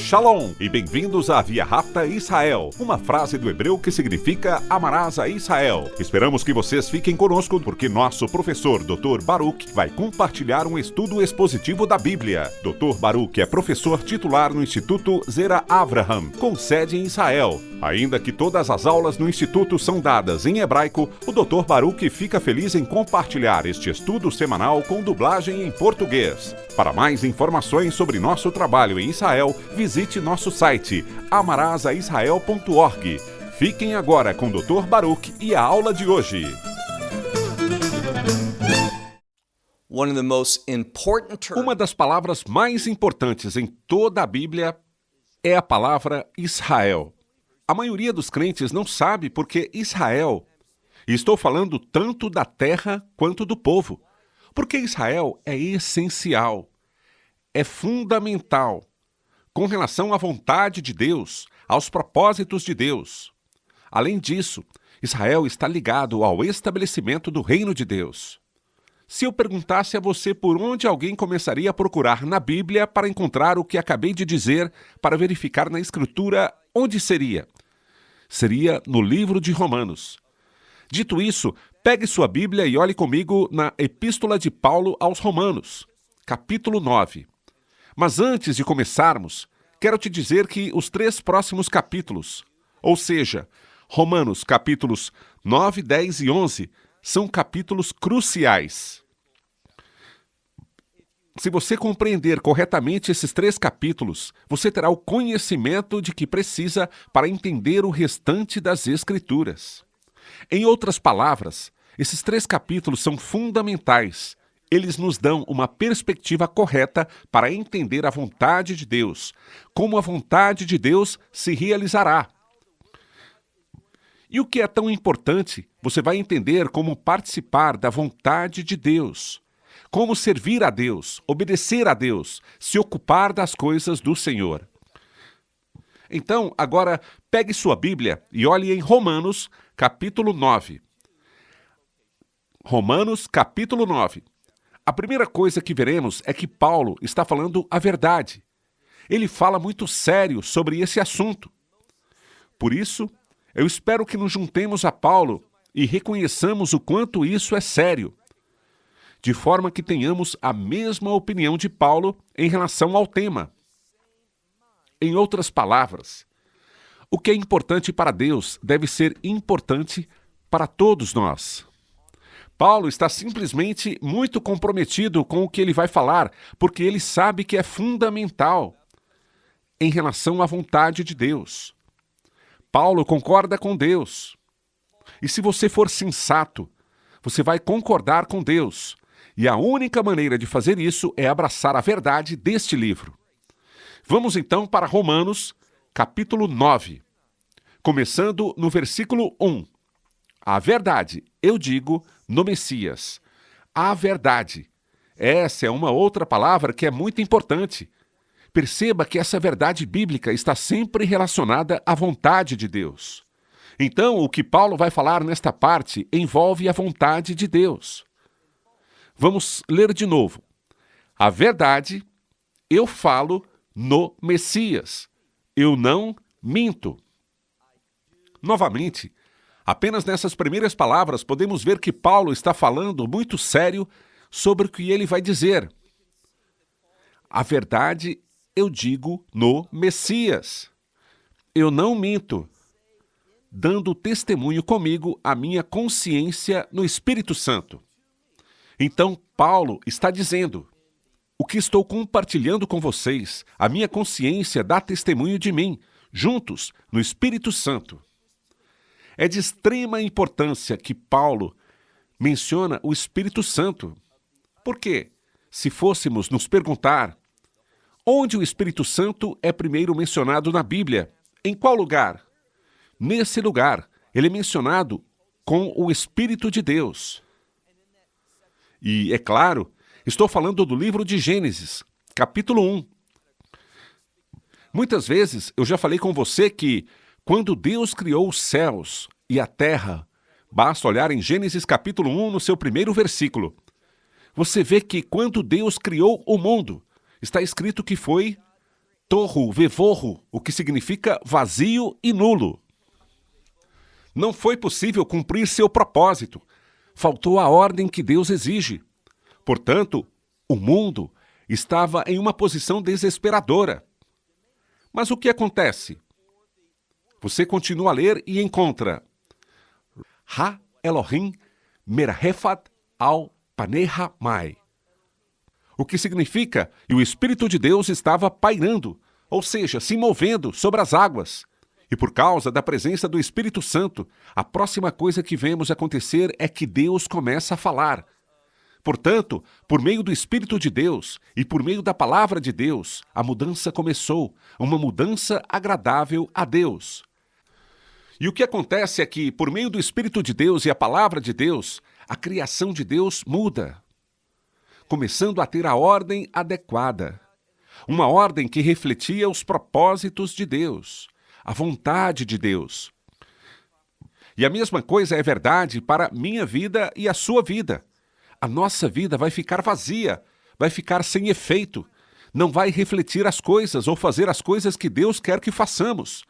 Shalom e bem-vindos à Via Rápida Israel, uma frase do hebreu que significa amarás a Israel. Esperamos que vocês fiquem conosco porque nosso professor Dr. Baruch vai compartilhar um estudo expositivo da Bíblia. Dr. Baruch é professor titular no Instituto Zera Avraham, com sede em Israel. Ainda que todas as aulas no Instituto são dadas em hebraico, o Dr. Baruch fica feliz em compartilhar este estudo semanal com dublagem em português. Para mais informações sobre nosso trabalho em Israel, visite nosso site amarasaisrael.org. Fiquem agora com o Dr. Baruch e a aula de hoje. Uma das palavras mais importantes em toda a Bíblia é a palavra Israel. A maioria dos crentes não sabe porque Israel, e estou falando tanto da terra quanto do povo, porque Israel é essencial, é fundamental, com relação à vontade de Deus, aos propósitos de Deus. Além disso, Israel está ligado ao estabelecimento do reino de Deus. Se eu perguntasse a você por onde alguém começaria a procurar na Bíblia para encontrar o que acabei de dizer, para verificar na Escritura, onde seria? Seria no livro de Romanos. Dito isso, pegue sua Bíblia e olhe comigo na Epístola de Paulo aos Romanos, capítulo 9. Mas antes de começarmos, quero te dizer que os 3 próximos capítulos, ou seja, Romanos capítulos 9, 10 e 11, são capítulos cruciais. Se você compreender corretamente esses 3 capítulos, você terá o conhecimento de que precisa para entender o restante das Escrituras. Em outras palavras, esses 3 capítulos são fundamentais. Eles nos dão uma perspectiva correta para entender a vontade de Deus, como a vontade de Deus se realizará. E o que é tão importante, você vai entender como participar da vontade de Deus, como servir a Deus, obedecer a Deus, se ocupar das coisas do Senhor. Então, agora, pegue sua Bíblia e olhe em Romanos, capítulo 9. Romanos, capítulo 9. A primeira coisa que veremos é que Paulo está falando a verdade. Ele fala muito sério sobre esse assunto. Por isso, eu espero que nos juntemos a Paulo e reconheçamos o quanto isso é sério, de forma que tenhamos a mesma opinião de Paulo em relação ao tema. Em outras palavras, o que é importante para Deus deve ser importante para todos nós. Paulo está simplesmente muito comprometido com o que ele vai falar, porque ele sabe que é fundamental em relação à vontade de Deus. Paulo concorda com Deus. E se você for sensato, você vai concordar com Deus. E a única maneira de fazer isso é abraçar a verdade deste livro. Vamos então para Romanos, capítulo 9, começando no versículo 1. A verdade, eu digo, no Messias. A verdade. Essa é uma outra palavra que é muito importante. Perceba que essa verdade bíblica está sempre relacionada à vontade de Deus. Então, o que Paulo vai falar nesta parte envolve a vontade de Deus. Vamos ler de novo. A verdade, eu falo no Messias. Eu não minto. Novamente, apenas nessas primeiras palavras podemos ver que Paulo está falando muito sério sobre o que ele vai dizer. A verdade, eu digo no Messias. Eu não minto, dando testemunho comigo a minha consciência no Espírito Santo. Então, Paulo está dizendo, o que estou compartilhando com vocês, a minha consciência dá testemunho de mim, juntos, no Espírito Santo. É de extrema importância que Paulo menciona o Espírito Santo. Porque, se fôssemos nos perguntar, onde o Espírito Santo é primeiro mencionado na Bíblia? Em qual lugar? Nesse lugar, ele é mencionado com o Espírito de Deus. E, é claro, estou falando do livro de Gênesis, capítulo 1. Muitas vezes eu já falei com você que, quando Deus criou os céus e a terra, basta olhar em Gênesis capítulo 1 no seu primeiro versículo. Você vê que quando Deus criou o mundo, está escrito que foi Tohu vevohu, o que significa vazio e nulo. Não foi possível cumprir seu propósito. Faltou a ordem que Deus exige. Portanto, o mundo estava em uma posição desesperadora. Mas o que acontece? Você continua a ler e encontra Ha Elohim merhefat al paneha mai. O que significa que o Espírito de Deus estava pairando, ou seja, se movendo sobre as águas. E por causa da presença do Espírito Santo, a próxima coisa que vemos acontecer é que Deus começa a falar. Portanto, por meio do Espírito de Deus e por meio da palavra de Deus, a mudança começou, uma mudança agradável a Deus. E o que acontece é que, por meio do Espírito de Deus e a palavra de Deus, a criação de Deus muda, começando a ter a ordem adequada. Uma ordem que refletia os propósitos de Deus, a vontade de Deus. E a mesma coisa é verdade para minha vida e a sua vida. A nossa vida vai ficar vazia, vai ficar sem efeito, não vai refletir as coisas ou fazer as coisas que Deus quer que façamos.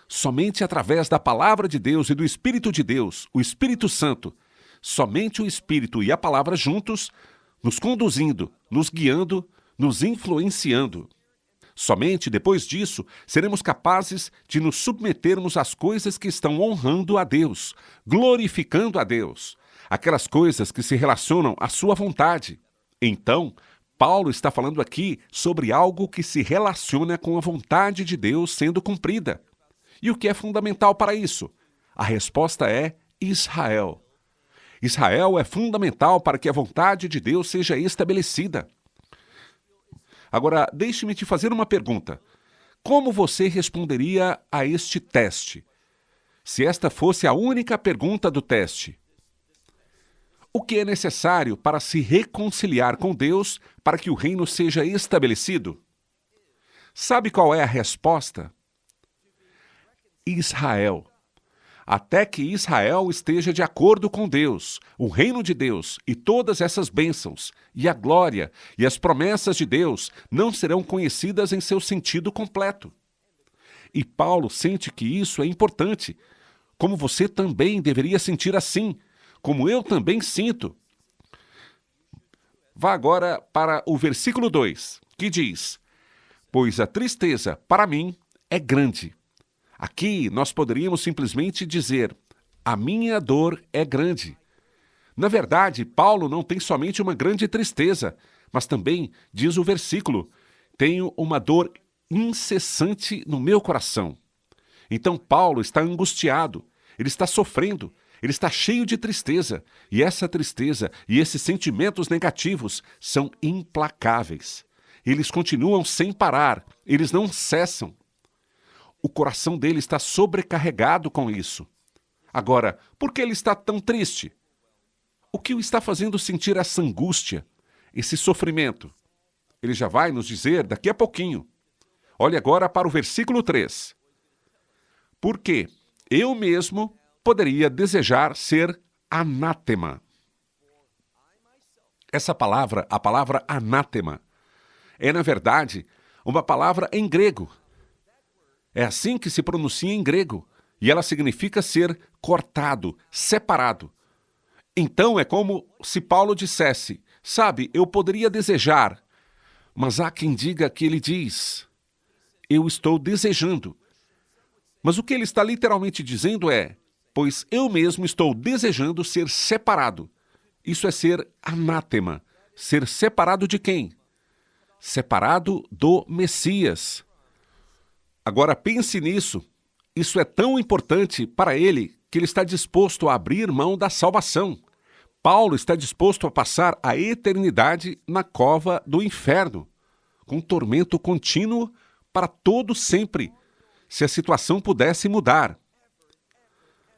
Somente através da palavra de Deus e do Espírito de Deus, o Espírito Santo, somente o Espírito e a palavra juntos, nos conduzindo, nos guiando, nos influenciando. Somente depois disso seremos capazes de nos submetermos às coisas que estão honrando a Deus, glorificando a Deus, aquelas coisas que se relacionam à sua vontade. Então, Paulo está falando aqui sobre algo que se relaciona com a vontade de Deus sendo cumprida. E o que é fundamental para isso? A resposta é Israel. Israel é fundamental para que a vontade de Deus seja estabelecida. Agora, deixe-me te fazer uma pergunta. Como você responderia a este teste? Se esta fosse a única pergunta do teste. O que é necessário para se reconciliar com Deus para que o reino seja estabelecido? Sabe qual é a resposta? Israel. Até que Israel esteja de acordo com Deus, o reino de Deus e todas essas bênçãos, e a glória e as promessas de Deus não serão conhecidas em seu sentido completo. E Paulo sente que isso é importante, como você também deveria sentir assim, como eu também sinto. Vá agora para o versículo 2, que diz: Pois a tristeza, para mim, é grande. Aqui nós poderíamos simplesmente dizer: a minha dor é grande. Na verdade, Paulo não tem somente uma grande tristeza, mas também, diz o versículo, tenho uma dor incessante no meu coração. Então Paulo está angustiado, ele está sofrendo, ele está cheio de tristeza, e essa tristeza e esses sentimentos negativos são implacáveis. Eles continuam sem parar, eles não cessam. O coração dele está sobrecarregado com isso. Agora, por que ele está tão triste? O que o está fazendo sentir essa angústia, esse sofrimento? Ele já vai nos dizer daqui a pouquinho. Olhe agora para o versículo 3. Porque eu mesmo poderia desejar ser anátema. Essa palavra, a palavra anátema, é, na verdade, uma palavra em grego. É assim que se pronuncia em grego, e ela significa ser cortado, separado. Então é como se Paulo dissesse, sabe, eu poderia desejar, mas há quem diga que ele diz, eu estou desejando. Mas o que ele está literalmente dizendo é, pois eu mesmo estou desejando ser separado. Isso é ser anátema. Ser separado de quem? Separado do Messias. Agora pense nisso. Isso é tão importante para ele que ele está disposto a abrir mão da salvação. Paulo está disposto a passar a eternidade na cova do inferno, com tormento contínuo para todo sempre, se a situação pudesse mudar.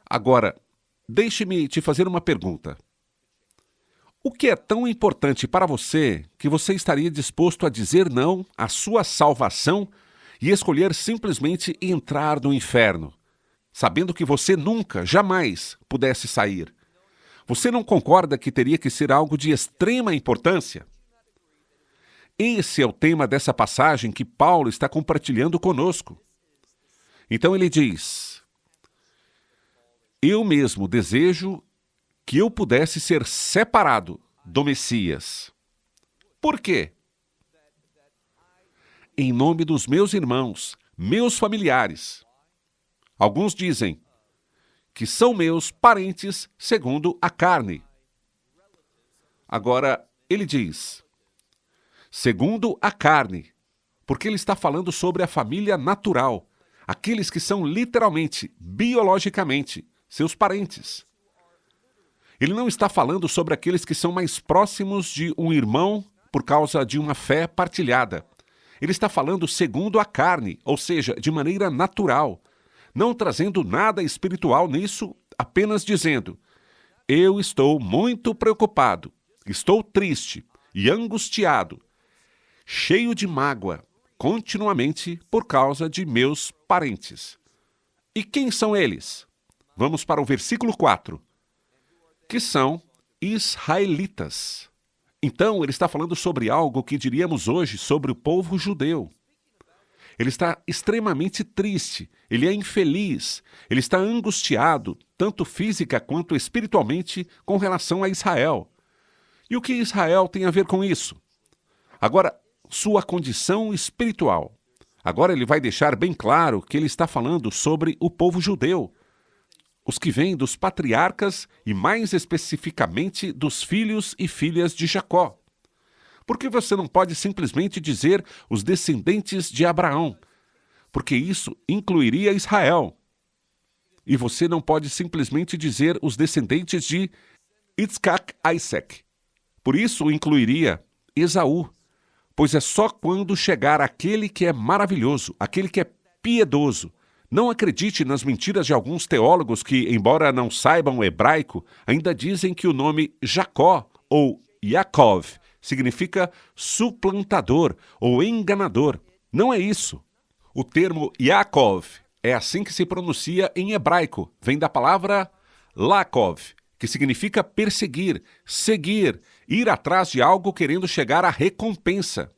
Agora, deixe-me te fazer uma pergunta. O que é tão importante para você que você estaria disposto a dizer não à sua salvação e escolher simplesmente entrar no inferno, sabendo que você nunca, jamais pudesse sair? Você não concorda que teria que ser algo de extrema importância? Esse é o tema dessa passagem que Paulo está compartilhando conosco. Então ele diz: eu mesmo desejo que eu pudesse ser separado do Messias. Por quê? Em nome dos meus irmãos, meus familiares. Alguns dizem que são meus parentes segundo a carne. Agora, ele diz, segundo a carne, porque ele está falando sobre a família natural, aqueles que são literalmente, biologicamente, seus parentes. Ele não está falando sobre aqueles que são mais próximos de um irmão por causa de uma fé partilhada. Ele está falando segundo a carne, ou seja, de maneira natural, não trazendo nada espiritual nisso, apenas dizendo: eu estou muito preocupado, estou triste e angustiado, cheio de mágoa, continuamente por causa de meus parentes. E quem são eles? Vamos para o versículo 4, que são israelitas. Então, ele está falando sobre algo que diríamos hoje sobre o povo judeu. Ele está extremamente triste, ele é infeliz, ele está angustiado, tanto física quanto espiritualmente, com relação a Israel. E o que Israel tem a ver com isso? Agora, sua condição espiritual. Agora ele vai deixar bem claro que ele está falando sobre o povo judeu, os que vêm dos patriarcas e mais especificamente dos filhos e filhas de Jacó. Por que você não pode simplesmente dizer os descendentes de Abraão? Porque isso incluiria Israel. E você não pode simplesmente dizer os descendentes de Yitzhak Isaac. Por isso incluiria Esaú. Pois é só quando chegar aquele que é maravilhoso, aquele que é piedoso. Não acredite nas mentiras de alguns teólogos que, embora não saibam o hebraico, ainda dizem que o nome Jacó ou Yaakov significa suplantador ou enganador. Não é isso. O termo Yaakov é assim que se pronuncia em hebraico. Vem da palavra Lakov, que significa perseguir, seguir, ir atrás de algo querendo chegar à recompensa.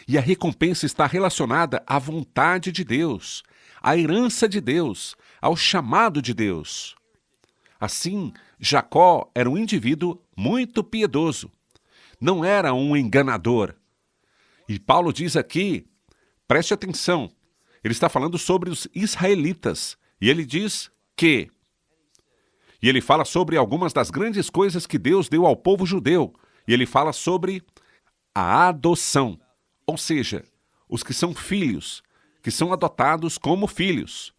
E a recompensa está relacionada à vontade de Deus, à herança de Deus, ao chamado de Deus. Assim, Jacó era um indivíduo muito piedoso. Não era um enganador. E Paulo diz aqui, preste atenção, ele está falando sobre os israelitas. E ele diz que... E ele fala sobre algumas das grandes coisas que Deus deu ao povo judeu. E ele fala sobre a adoção. Ou seja, os que são filhos, que são adotados como filhos.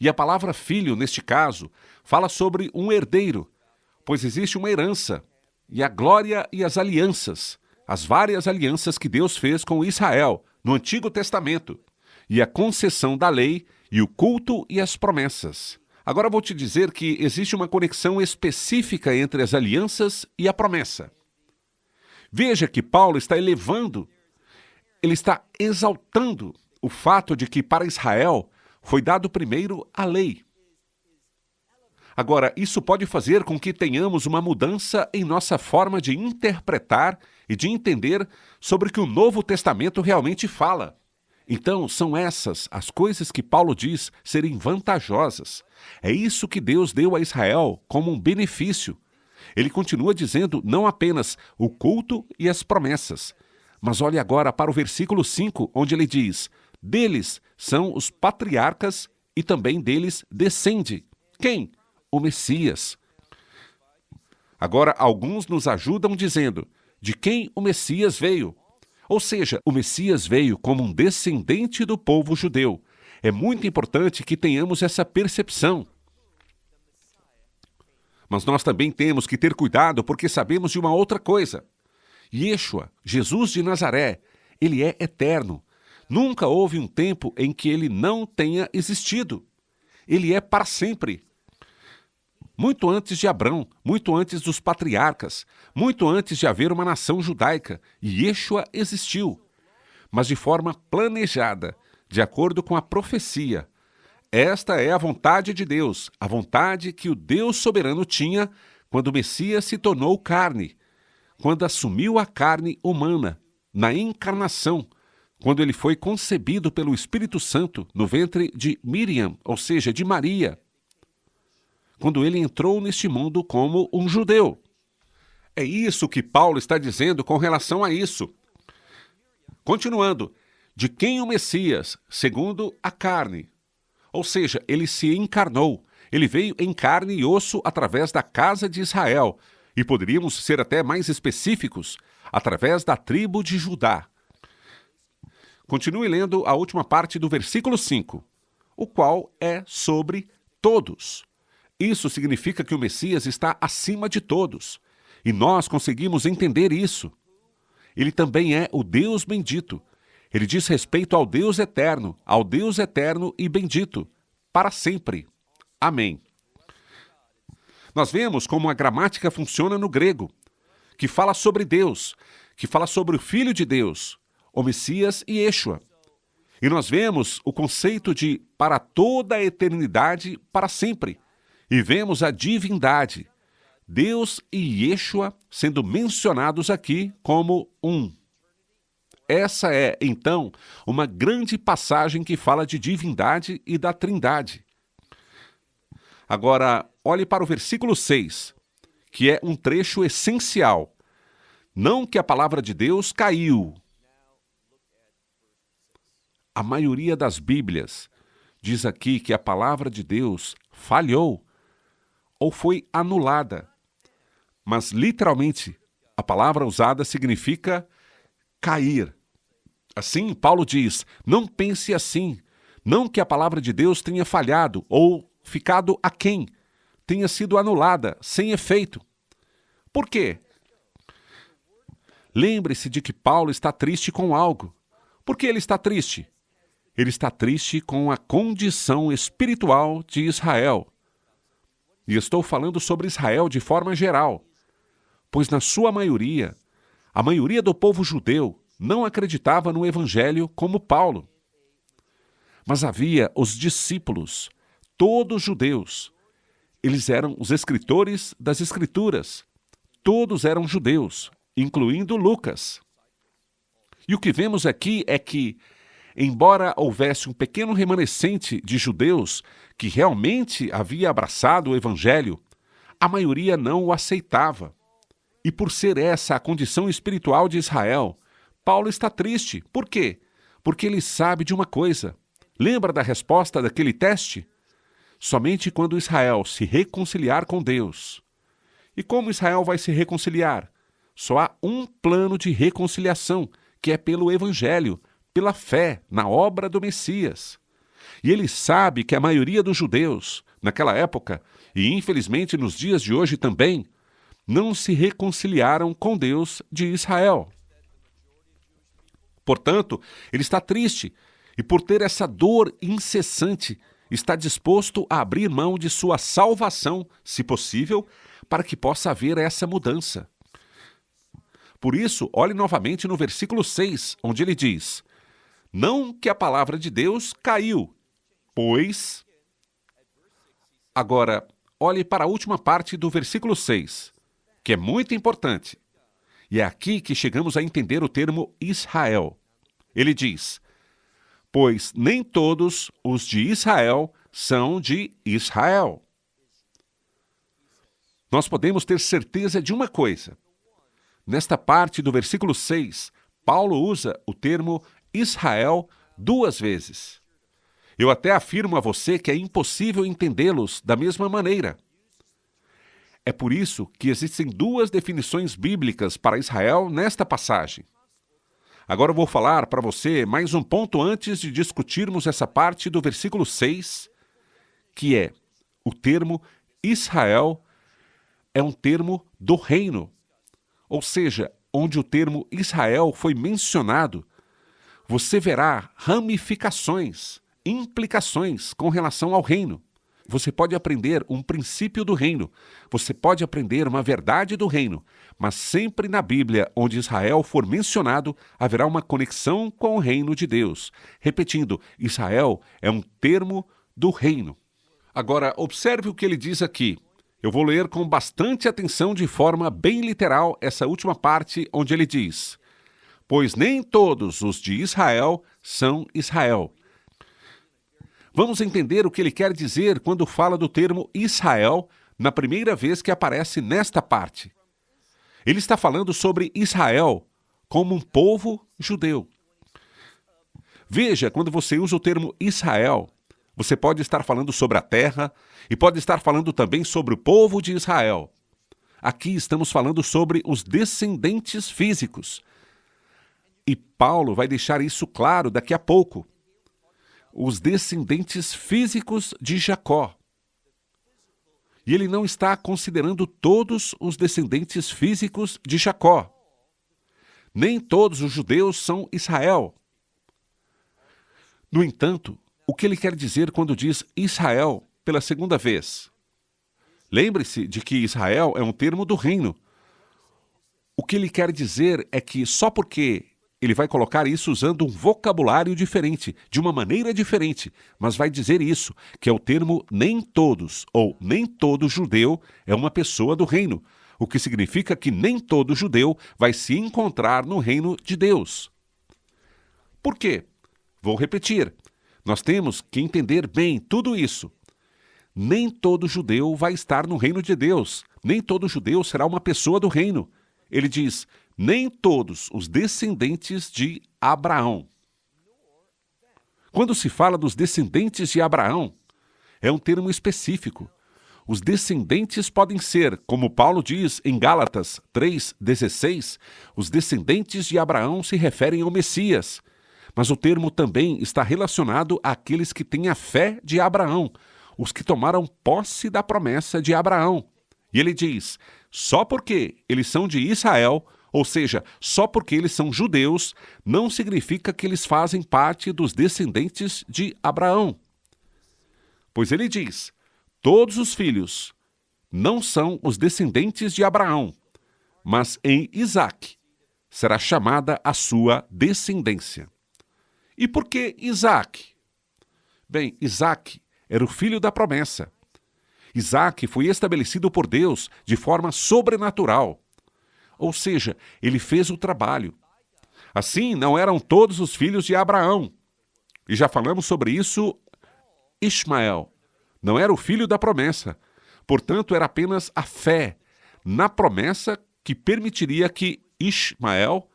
E a palavra filho, neste caso, fala sobre um herdeiro, pois existe uma herança, e a glória e as alianças, as várias alianças que Deus fez com Israel no Antigo Testamento, e a concessão da lei, e o culto e as promessas. Agora vou te dizer que existe uma conexão específica entre as alianças e a promessa. Veja que Paulo está elevando, ele está exaltando o fato de que para Israel foi dado primeiro a lei. Agora, isso pode fazer com que tenhamos uma mudança em nossa forma de interpretar e de entender sobre o que o Novo Testamento realmente fala. Então, são essas as coisas que Paulo diz serem vantajosas. É isso que Deus deu a Israel como um benefício. Ele continua dizendo não apenas o culto e as promessas, mas olhe agora para o versículo 5, onde ele diz: deles são os patriarcas e também deles descende. Quem? O Messias. Agora, alguns nos ajudam dizendo de quem o Messias veio. Ou seja, o Messias veio como um descendente do povo judeu. É muito importante que tenhamos essa percepção. Mas nós também temos que ter cuidado porque sabemos de uma outra coisa. Yeshua, Jesus de Nazaré, ele é eterno. Nunca houve um tempo em que ele não tenha existido. Ele é para sempre. Muito antes de Abrão, muito antes dos patriarcas, muito antes de haver uma nação judaica, Yeshua existiu, mas de forma planejada, de acordo com a profecia. Esta é a vontade de Deus, a vontade que o Deus soberano tinha quando o Messias se tornou carne, quando assumiu a carne humana, na encarnação, quando ele foi concebido pelo Espírito Santo no ventre de Miriam, ou seja, de Maria, quando ele entrou neste mundo como um judeu. É isso que Paulo está dizendo com relação a isso. Continuando, de quem o Messias, segundo a carne, ou seja, ele se encarnou, ele veio em carne e osso através da casa de Israel, e poderíamos ser até mais específicos, através da tribo de Judá. Continue lendo a última parte do versículo 5, o qual é sobre todos. Isso significa que o Messias está acima de todos, e nós conseguimos entender isso. Ele também é o Deus bendito. Ele diz respeito ao Deus eterno e bendito, para sempre. Amém. Nós vemos como a gramática funciona no grego, que fala sobre Deus, que fala sobre o Filho de Deus, o Messias e Yeshua. E nós vemos o conceito de para toda a eternidade, para sempre. E vemos a divindade, Deus e Yeshua sendo mencionados aqui como um. Essa é, então, uma grande passagem que fala de divindade e da trindade. Agora, olhe para o versículo 6, que é um trecho essencial. Não que a palavra de Deus caiu. A maioria das Bíblias diz aqui que a palavra de Deus falhou ou foi anulada. Mas, literalmente, a palavra usada significa cair. Assim, Paulo diz, não pense assim, não que a palavra de Deus tenha falhado ou ficado aquém, tenha sido anulada, sem efeito. Por quê? Lembre-se de que Paulo está triste com algo. Por que ele está triste? Ele está triste com a condição espiritual de Israel. E estou falando sobre Israel de forma geral, pois na sua maioria, a maioria do povo judeu não acreditava no Evangelho como Paulo. Mas havia os discípulos, todos judeus. Eles eram os escritores das Escrituras. Todos eram judeus, incluindo Lucas. E o que vemos aqui é que, embora houvesse um pequeno remanescente de judeus que realmente havia abraçado o Evangelho, a maioria não o aceitava. E por ser essa a condição espiritual de Israel, Paulo está triste. Por quê? Porque ele sabe de uma coisa. Lembra da resposta daquele teste? Somente quando Israel se reconciliar com Deus. E como Israel vai se reconciliar? Só há um plano de reconciliação, que é pelo Evangelho, pela fé na obra do Messias. E ele sabe que a maioria dos judeus, naquela época, e infelizmente nos dias de hoje também, não se reconciliaram com Deus de Israel. Portanto, ele está triste e, por ter essa dor incessante, está disposto a abrir mão de sua salvação, se possível, para que possa haver essa mudança. Por isso, olhe novamente no versículo 6, onde ele diz: não que a palavra de Deus caiu, pois... Agora, olhe para a última parte do versículo 6, que é muito importante. E é aqui que chegamos a entender o termo Israel. Ele diz: pois nem todos os de Israel são de Israel. Nós podemos ter certeza de uma coisa. Nesta parte do versículo 6, Paulo usa o termo Israel 2 vezes. Eu até afirmo a você que é impossível entendê-los da mesma maneira. É por isso que existem 2 definições bíblicas para Israel nesta passagem. Agora eu vou falar para você mais um ponto antes de discutirmos essa parte do versículo 6, que é o termo Israel é um termo do reino. Ou seja, onde o termo Israel foi mencionado, você verá ramificações, implicações com relação ao reino. Você pode aprender um princípio do reino, você pode aprender uma verdade do reino, mas sempre na Bíblia, onde Israel for mencionado, haverá uma conexão com o reino de Deus. Repetindo, Israel é um termo do reino. Agora, observe o que ele diz aqui. Eu vou ler com bastante atenção, de forma bem literal, essa última parte onde ele diz: pois nem todos os de Israel são Israel. Vamos entender o que ele quer dizer quando fala do termo Israel na primeira vez que aparece nesta parte. Ele está falando sobre Israel como um povo judeu. Veja, quando você usa o termo Israel, você pode estar falando sobre a terra e pode estar falando também sobre o povo de Israel. Aqui estamos falando sobre os descendentes físicos. E Paulo vai deixar isso claro daqui a pouco. Os descendentes físicos de Jacó. E ele não está considerando todos os descendentes físicos de Jacó. Nem todos os judeus são Israel. No entanto, o que ele quer dizer quando diz Israel pela segunda vez? Lembre-se de que Israel é um termo do reino. O que ele quer dizer é que só porque ele vai colocar isso usando um vocabulário diferente, de uma maneira diferente, mas vai dizer isso, que é o termo nem todos, ou nem todo judeu é uma pessoa do reino, o que significa que nem todo judeu vai se encontrar no reino de Deus. Por quê? Vou repetir. Nós temos que entender bem tudo isso. Nem todo judeu vai estar no reino de Deus. Nem todo judeu será uma pessoa do reino. Ele diz, nem todos os descendentes de Abraão. Quando se fala dos descendentes de Abraão, é um termo específico. Os descendentes podem ser, como Paulo diz em Gálatas 3,16, os descendentes de Abraão se referem ao Messias. Mas o termo também está relacionado àqueles que têm a fé de Abraão, os que tomaram posse da promessa de Abraão. E ele diz, só porque eles são de Israel, ou seja, só porque eles são judeus, não significa que eles fazem parte dos descendentes de Abraão. Pois ele diz, todos os filhos não são os descendentes de Abraão, mas em Isaque será chamada a sua descendência. E por que Isaque? Bem, Isaque era o filho da promessa. Isaque foi estabelecido por Deus de forma sobrenatural. Ou seja, ele fez o trabalho. Assim, não eram todos os filhos de Abraão. E já falamos sobre isso, Ismael não era o filho da promessa. Portanto, era apenas a fé na promessa que permitiria que Ismael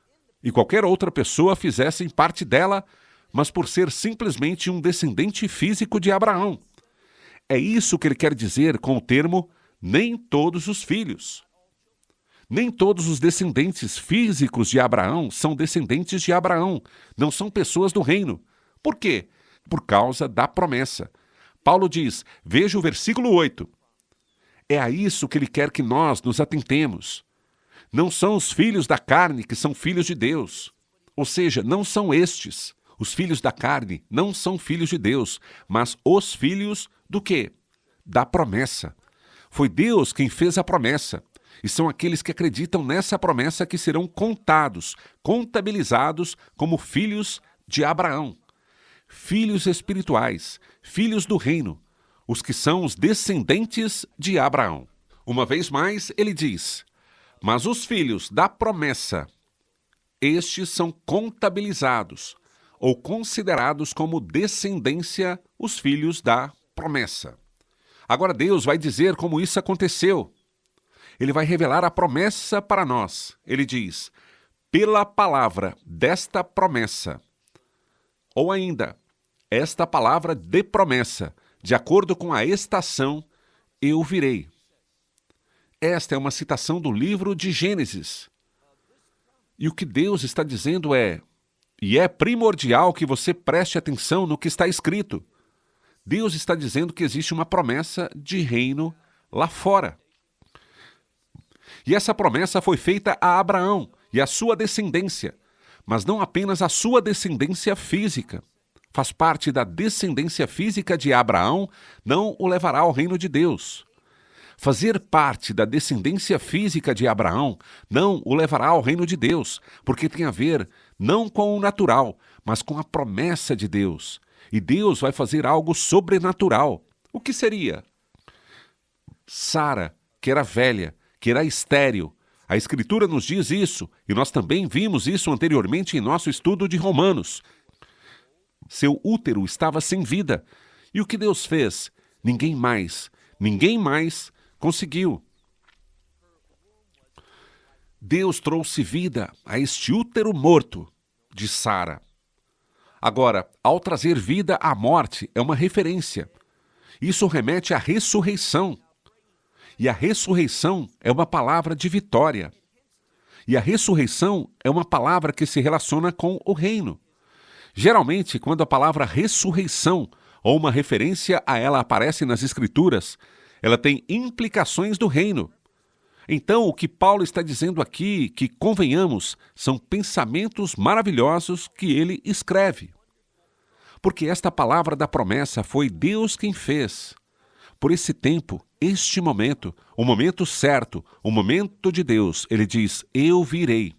e qualquer outra pessoa fizessem parte dela, mas por ser simplesmente um descendente físico de Abraão. É isso que ele quer dizer com o termo nem todos os filhos. Nem todos os descendentes físicos de Abraão são descendentes de Abraão, não são pessoas do reino. Por quê? Por causa da promessa. Paulo diz, veja o versículo 8. É a isso que ele quer que nós nos atentemos. Não são os filhos da carne que são filhos de Deus. Ou seja, não são estes. Os filhos da carne não são filhos de Deus, mas os filhos do quê? Da promessa. Foi Deus quem fez a promessa. E são aqueles que acreditam nessa promessa que serão contados, contabilizados como filhos de Abraão. Filhos espirituais, filhos do reino, os que são os descendentes de Abraão. Uma vez mais, ele diz, mas os filhos da promessa, estes são contabilizados, ou considerados como descendência os filhos da promessa. Agora Deus vai dizer como isso aconteceu. Ele vai revelar a promessa para nós. Ele diz, pela palavra desta promessa, ou ainda, esta palavra de promessa, de acordo com a estação, eu virei. Esta é uma citação do livro de Gênesis. E o que Deus está dizendo é, e é primordial que você preste atenção no que está escrito. Deus está dizendo que existe uma promessa de reino lá fora. E essa promessa foi feita a Abraão e a sua descendência, mas não apenas a sua descendência física. Faz parte da descendência física de Abraão, não o levará ao reino de Deus. Fazer parte da descendência física de Abraão não o levará ao reino de Deus, porque tem a ver não com o natural, mas com a promessa de Deus. E Deus vai fazer algo sobrenatural. O que seria? Sara, que era velha, que era estéril, A Escritura nos diz isso, e nós também vimos isso anteriormente em nosso estudo de Romanos. Seu útero estava sem vida. E o que Deus fez? Ninguém mais conseguiu. Deus trouxe vida a este útero morto de Sara. Agora, ao trazer vida à morte, é uma referência. Isso remete à ressurreição. E a ressurreição é uma palavra de vitória. E a ressurreição é uma palavra que se relaciona com o reino. Geralmente, quando a palavra ressurreição ou uma referência a ela aparece nas Escrituras, ela tem implicações do reino. Então, o que Paulo está dizendo aqui, que convenhamos, são pensamentos maravilhosos que ele escreve. Porque esta palavra da promessa foi Deus quem fez. Por esse tempo, este momento, o momento certo, o momento de Deus, ele diz, eu virei.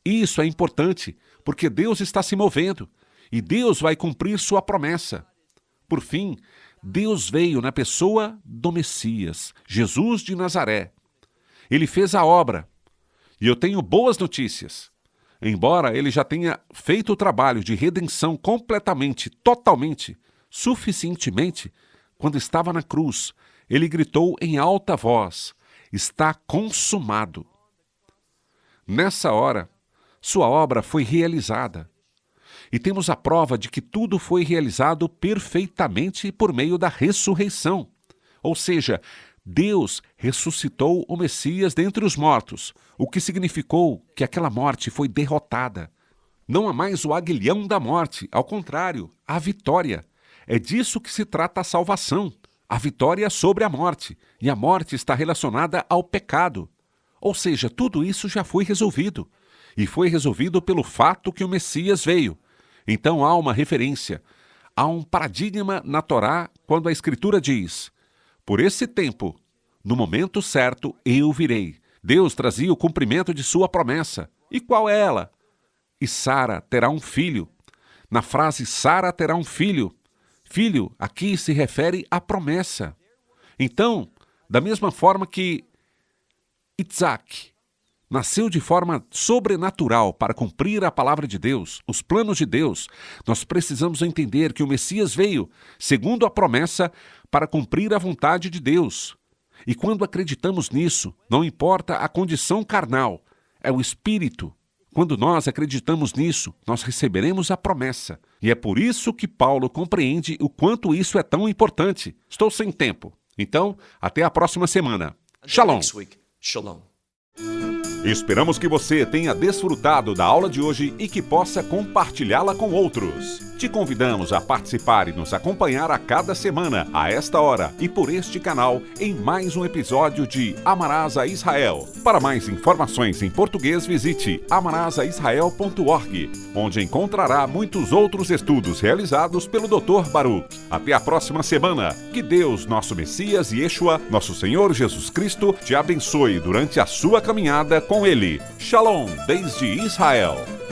Isso é importante, porque Deus está se movendo, e Deus vai cumprir sua promessa. Por fim, Deus veio na pessoa do Messias, Jesus de Nazaré. Ele fez a obra, e eu tenho boas notícias. Embora ele já tenha feito o trabalho de redenção completamente, totalmente, suficientemente, quando estava na cruz, ele gritou em alta voz, está consumado. Nessa hora, sua obra foi realizada. E temos a prova de que tudo foi realizado perfeitamente por meio da ressurreição. Ou seja, Deus ressuscitou o Messias dentre os mortos, o que significou que aquela morte foi derrotada. Não há mais o aguilhão da morte, ao contrário, a vitória. É disso que se trata a salvação, a vitória sobre a morte, e a morte está relacionada ao pecado. Ou seja, tudo isso já foi resolvido, e foi resolvido pelo fato que o Messias veio. Então há uma referência, há um paradigma na Torá quando a Escritura diz, por esse tempo, no momento certo, eu virei. Deus trazia o cumprimento de sua promessa. E qual é ela? E Sara terá um filho. Na frase Sara terá um filho, filho aqui se refere à promessa. Então, da mesma forma que Isaac nasceu de forma sobrenatural para cumprir a palavra de Deus, os planos de Deus, nós precisamos entender que o Messias veio, segundo a promessa, para cumprir a vontade de Deus. E quando acreditamos nisso, não importa a condição carnal, é o Espírito. Quando nós acreditamos nisso, nós receberemos a promessa. E é por isso que Paulo compreende o quanto isso é tão importante. Estou sem tempo. Então, até a próxima semana. Shalom! Shalom. Esperamos que você tenha desfrutado da aula de hoje e que possa compartilhá-la com outros. Te convidamos a participar e nos acompanhar a cada semana, a esta hora e por este canal, em mais um episódio de Amarás a Israel. Para mais informações em português, visite amarasaisrael.org, onde encontrará muitos outros estudos realizados pelo Dr. Baruch. Até a próxima semana. Que Deus, nosso Messias e Yeshua, nosso Senhor Jesus Cristo, te abençoe durante a sua caminhada com Ele. Shalom, desde Israel.